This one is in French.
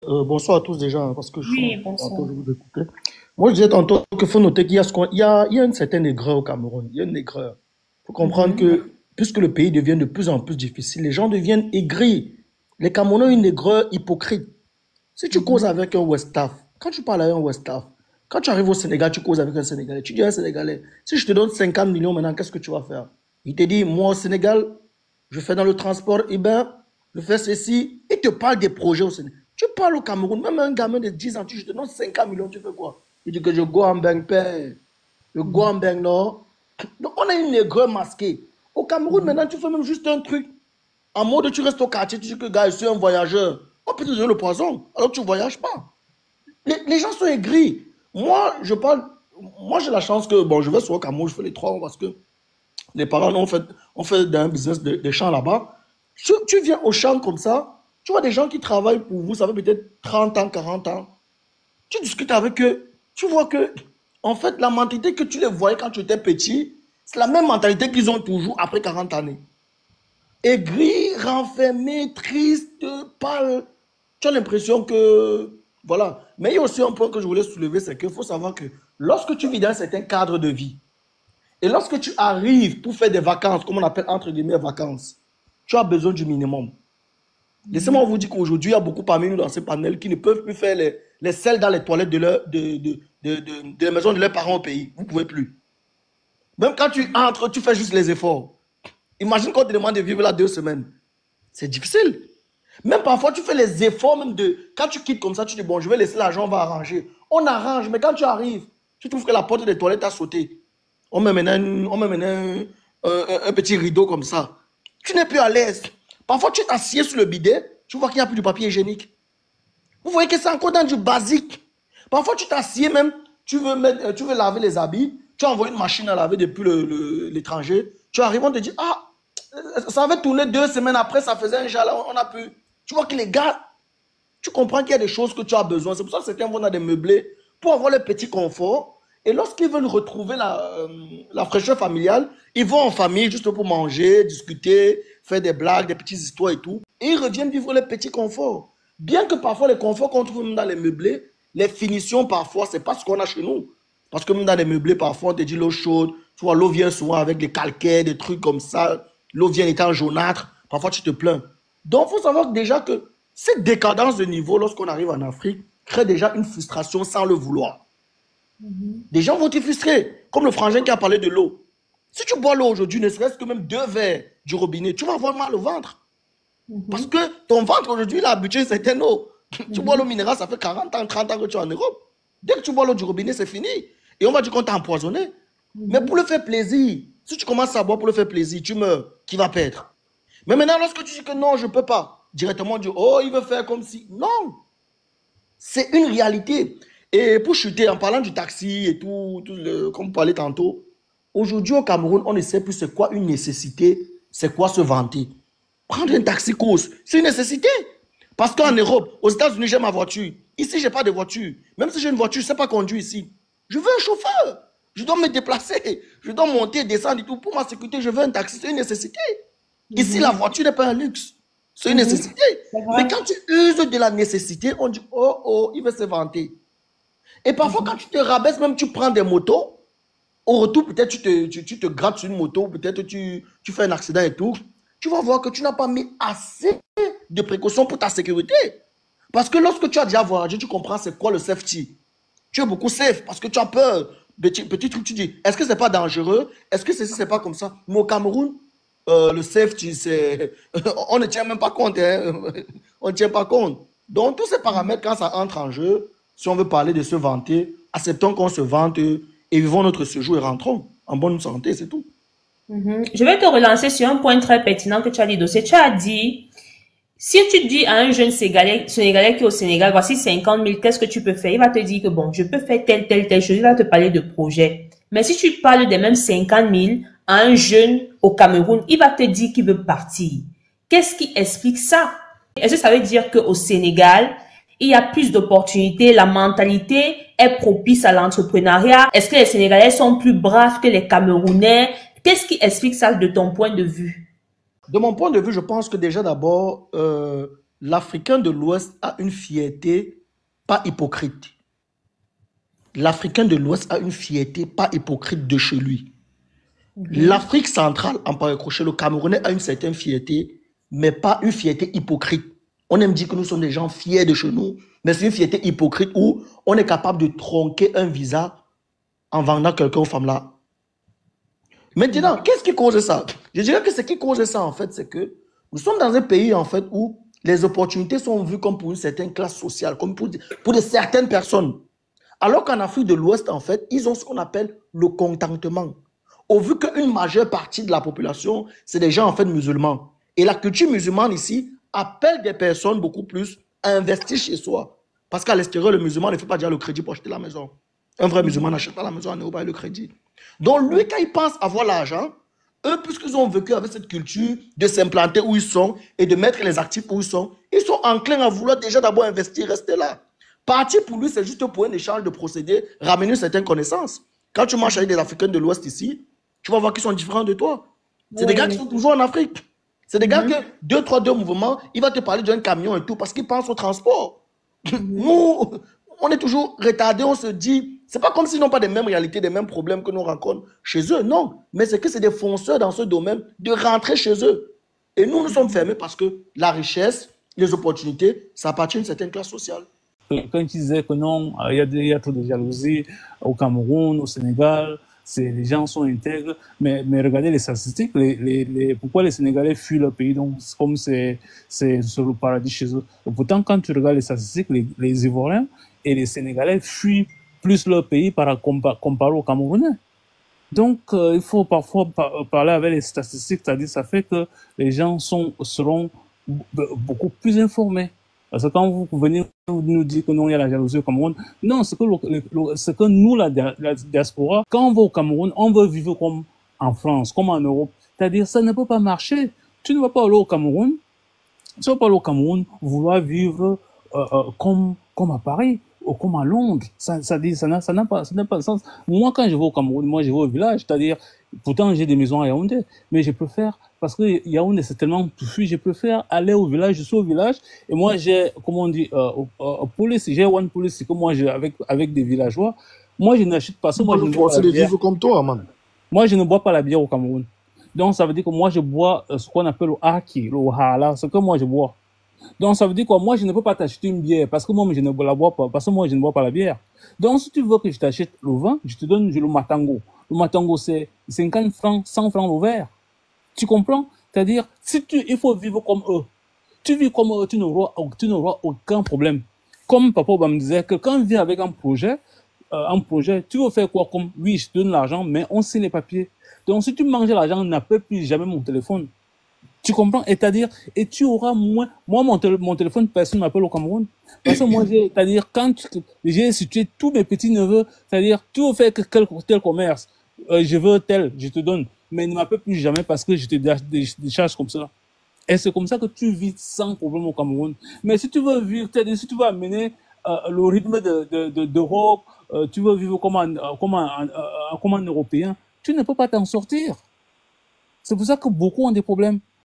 Bonsoir à tous déjà, hein, parce que je suis Oui, en train bonsoir. de vous écouter. Moi, je disais tantôt qu'il faut noter qu'il y a, il y a une certaine aigreur au Cameroun. Il y a une aigreur. Il faut comprendre Mhm, que, puisque le pays devient de plus en plus difficile, les gens deviennent aigris. Les Camerounais ont une aigreur hypocrite. Si tu causes mhm, avec un Westaf, quand tu parles avec un Westaf, quand tu arrives au Sénégal, tu causes avec un Sénégalais. Tu dis à un Sénégalais, si je te donne 50 millions maintenant, qu'est-ce que tu vas faire? Il te dit, moi au Sénégal, je fais dans le transport Uber, je fais ceci. Il te parle des projets au Sénégal. Tu parles au Cameroun, même un gamin de 10 ans, je te donne 50 millions, tu fais quoi? Il dit que je go en banque père, je go en mhm, banque non. Donc on a une aigreur masquée. Au Cameroun, mhm. maintenant, tu fais même juste un truc. En mode, tu restes au quartier, tu dis que gars, je suis un voyageur. On peut te donner le poison, alors que tu ne voyages pas. Les gens sont aigris. Moi, je parle. Moi, j'ai la chance que, bon, je vais sur au Cameroun, je fais les 3 ans parce que les parents ont fait un business de champs là-bas. Tu viens au champ comme ça, tu vois des gens qui travaillent pour vous, ça fait peut-être 30 ans, 40 ans. Tu discutes avec eux, tu vois que, en fait, la mentalité que tu les voyais quand tu étais petit, c'est la même mentalité qu'ils ont toujours après 40 années. Aigri, renfermé, triste, pâle. Tu as l'impression que... Voilà. Mais il y a aussi un point que je voulais soulever, c'est qu'il faut savoir que lorsque tu vis dans un certain cadre de vie, et lorsque tu arrives pour faire des vacances, comme on appelle entre guillemets vacances, tu as besoin du minimum. Laissez-moi vous dire qu'aujourd'hui, il y a beaucoup parmi nous dans ce panel qui ne peuvent plus faire les selles dans les toilettes de la maison de leurs parents au pays. Vous ne pouvez plus. Même quand tu entres, tu fais juste les efforts. Imagine qu'on te demande de vivre là 2 semaines. C'est difficile. Même parfois, tu fais les efforts, même de. Quand tu quittes comme ça, tu dis, bon, je vais laisser l'argent, on va arranger. On arrange, mais quand tu arrives, tu trouves que la porte des toilettes a sauté. On met maintenant un petit rideau comme ça. Tu n'es plus à l'aise. Parfois, tu t'assieds sur le bidet, tu vois qu'il n'y a plus de papier hygiénique. Vous voyez que c'est encore dans du basique. Parfois, tu t'assieds même, tu veux laver les habits, tu as envoyé une machine à laver depuis l'étranger. Tu arrives, on te dit, ah, ça avait tourné 2 semaines après, ça faisait un jalon, on a pu. Tu vois que les gars, tu comprends qu'il y a des choses que tu as besoin. C'est pour ça que certains vont dans des meublés pour avoir le petit confort. Et lorsqu'ils veulent retrouver la fraîcheur familiale, ils vont en famille juste pour manger, discuter, faire des blagues, des petites histoires et tout. Et ils reviennent vivre le petit confort. Bien que parfois les conforts qu'on trouve même dans les meublés, les finitions parfois, c'est pas ce qu'on a chez nous. Parce que même dans les meublés, parfois, on te dit l'eau chaude. Tu vois, l'eau vient souvent avec des calcaires, des trucs comme ça. L'eau vient étant jaunâtre. Parfois, tu te plains. Donc, il faut savoir déjà que cette décadence de niveau, lorsqu'on arrive en Afrique, crée déjà une frustration sans le vouloir. mhm, Des gens vont te frustrer, comme le frangin qui a parlé de l'eau. Si tu bois l'eau aujourd'hui, ne serait-ce que même 2 verres du robinet, tu vas avoir mal au ventre. Parce mhm, que ton ventre aujourd'hui, il a habitué à une certaine eau. Tu bois l'eau mhm, minérale, ça fait 40 ans, 30 ans que tu es en Europe. Dès que tu bois l'eau du robinet, c'est fini. Et on va dire qu'on t'a empoisonné. Mais pour mhm, le faire plaisir, si tu commences à boire pour le faire plaisir, tu meurs. Qui va perdre? Mais maintenant, lorsque tu dis que non, je ne peux pas, directement on dit, oh, il veut faire comme si. Non, c'est une réalité. Et pour chuter, en parlant du taxi et comme vous parlez tantôt, aujourd'hui au Cameroun, on ne sait plus c'est quoi une nécessité, c'est quoi se vanter. Prendre un taxi course, c'est une nécessité. Parce qu'en Europe, aux États-Unis, j'ai ma voiture. Ici, je n'ai pas de voiture. Même si j'ai une voiture, je ne sais pas conduire ici. Je veux un chauffeur. Je dois me déplacer. Je dois monter, descendre et tout. Pour ma sécurité, je veux un taxi. C'est une nécessité. Ici, la mhm, voiture n'est pas un luxe. C'est une mhm. nécessité. C'est Mais vrai. quand tu uses de la nécessité, on dit, oh, oh, il veut se vanter. Et parfois, quand Mhm, tu te rabaisses, même tu prends des motos, au retour, peut-être tu te grattes sur une moto, peut-être tu fais un accident et tout. Tu vas voir que tu n'as pas mis assez de précautions pour ta sécurité. Parce que lorsque tu as déjà voyagé, tu comprends c'est quoi le safety. Tu es beaucoup safe parce que tu as peur. Petit truc, tu dis, est-ce que c'est pas dangereux? Est-ce que ceci, c'est pas comme ça? Mais au Cameroun, le safety, c'est... on ne tient même pas compte. Hein. On ne tient pas compte. Donc, tous ces paramètres, quand ça entre en jeu, si on veut parler de se vanter, acceptons qu'on se vante et vivons notre séjour et rentrons en bonne santé, c'est tout. mhm. Je vais te relancer sur un point très pertinent que tu as dit, Dossé. Tu as dit, si tu dis à un jeune Sénégalais qui est au Sénégal, voici 50 000, qu'est-ce que tu peux faire? Il va te dire que bon, je peux faire telle chose. Il va te parler de projet. Mais si tu parles des mêmes 50 000 à un jeune au Cameroun, il va te dire qu'il veut partir. Qu'est-ce qui explique ça? Est-ce que ça veut dire qu'au Sénégal, il y a plus d'opportunités, la mentalité est propice à l'entrepreneuriat? Est-ce que les Sénégalais sont plus braves que les Camerounais? Qu'est-ce qui explique ça de ton point de vue? De mon point de vue, je pense que déjà d'abord, l'Africain de l'Ouest a une fierté pas hypocrite. L'Africain de l'Ouest a une fierté pas hypocrite de chez lui. L'Afrique centrale, en paraît le Camerounais a une certaine fierté, mais pas une fierté hypocrite. On aime dire que nous sommes des gens fiers de chez nous, mais c'est une fierté hypocrite où on est capable de tronquer un visa en vendant quelqu'un aux femmes là. Maintenant, qu'est-ce qui cause ça? Je dirais que ce qui cause ça, en fait, c'est que nous sommes dans un pays, en fait, où les opportunités sont vues comme pour une certaine classe sociale, comme pour de certaines personnes. Alors qu'en Afrique de l'Ouest, en fait, ils ont ce qu'on appelle le contentement. Au vu qu'une majeure partie de la population, c'est des gens, en fait, musulmans. Et la culture musulmane ici appelle des personnes beaucoup plus à investir chez soi. Parce qu'à l'extérieur, le musulman ne fait pas déjà le crédit pour acheter la maison. Un vrai musulman n'achète pas la maison en Europe et le crédit. Donc lui, quand il pense avoir l'argent, eux, puisqu'ils ont vécu avec cette culture de s'implanter où ils sont et de mettre les actifs où ils sont enclins à vouloir déjà d'abord investir, rester là. Partir pour lui, c'est juste pour un échange de procédés, ramener certaines connaissances. Quand tu marches avec des Africains de l'Ouest ici, tu vas voir qu'ils sont différents de toi. C'est des gars qui sont toujours en Afrique. C'est des gars que deux mouvements, il va te parler d'un camion et tout parce qu'il pense au transport. Nous, on est toujours retardés, on se dit, c'est pas comme s'ils n'ont pas les mêmes réalités, les mêmes problèmes que nous rencontrons chez eux, non. Mais c'est que c'est des fonceurs dans ce domaine de rentrer chez eux. Et nous, nous sommes fermés parce que la richesse, les opportunités, ça appartient à une certaine classe sociale. Quand tu disais que non, il y a trop de jalousie au Cameroun, au Sénégal, les gens sont intègres, mais regardez les statistiques, pourquoi les Sénégalais fuient leur pays, donc comme c'est le paradis chez eux. Et pourtant, quand tu regardes les statistiques, les Ivoiriens et les Sénégalais fuient plus leur pays comparé aux Camerounais. Donc, il faut parfois parler avec les statistiques, c'est-à-dire ça fait que les gens seront beaucoup plus informés. Parce que quand vous venez nous dire que non, il y a la jalousie au Cameroun, non, c'est que nous, la diaspora, quand on va au Cameroun, on veut vivre comme en France, comme en Europe. C'est-à-dire, ça ne peut pas marcher. Tu ne vas pas aller au Cameroun, tu ne vas pas aller au Cameroun vouloir vivre comme à Paris ou comme à Londres. Ça n'a pas de sens. Moi, quand je vais au Cameroun, moi, je vais au village, c'est-à-dire, pourtant, j'ai des maisons à Yaoundé, mais je préfère, parce que Yaoundé, c'est tellement touffu, je préfère aller au village, je suis au village, et moi, j'ai, comment on dit, police, j'ai one police, c'est que moi, avec des villageois, moi, je n'achète pas ça, moi, je ne bois pas la bière. Comme toi, man. Moi, je ne bois pas la bière au Cameroun. Donc, ça veut dire que moi, je bois ce qu'on appelle le haki, le hala, ce que moi, je bois. Donc, ça veut dire quoi? Moi, je ne peux pas t'acheter une bière parce que moi, je ne la bois pas, parce que moi, je ne bois pas la bière. Donc, si tu veux que je t'achète le vin, je te donne le matango. Le matango, c'est 50 francs, 100 francs le verre. Tu comprends? C'est-à-dire, il faut vivre comme eux. Tu vis comme eux, tu n'auras aucun problème. Comme papa me disait que quand on vient avec un projet, tu veux faire quoi comme, oui, je te donne l'argent, mais on signe les papiers. Donc, si tu manges l'argent, on n'appelle plus jamais mon téléphone. Tu comprends? C'est-à-dire, et tu auras moins, moi, mon téléphone, personne ne m'appelle au Cameroun. Parce que moi, c'est-à-dire, quand j'ai situé tous mes petits neveux, c'est-à-dire, tu veux faire tel commerce, je veux tel, je te donne. Mais ne m'appelle plus jamais parce que je te décharge comme ça. Et c'est comme ça que tu vis sans problème au Cameroun. Mais si tu veux vivre, c'est-à-dire, si tu veux amener le rythme d'Europe, tu veux vivre comme un Européen, tu ne peux pas t'en sortir. C'est pour ça que beaucoup ont des problèmes.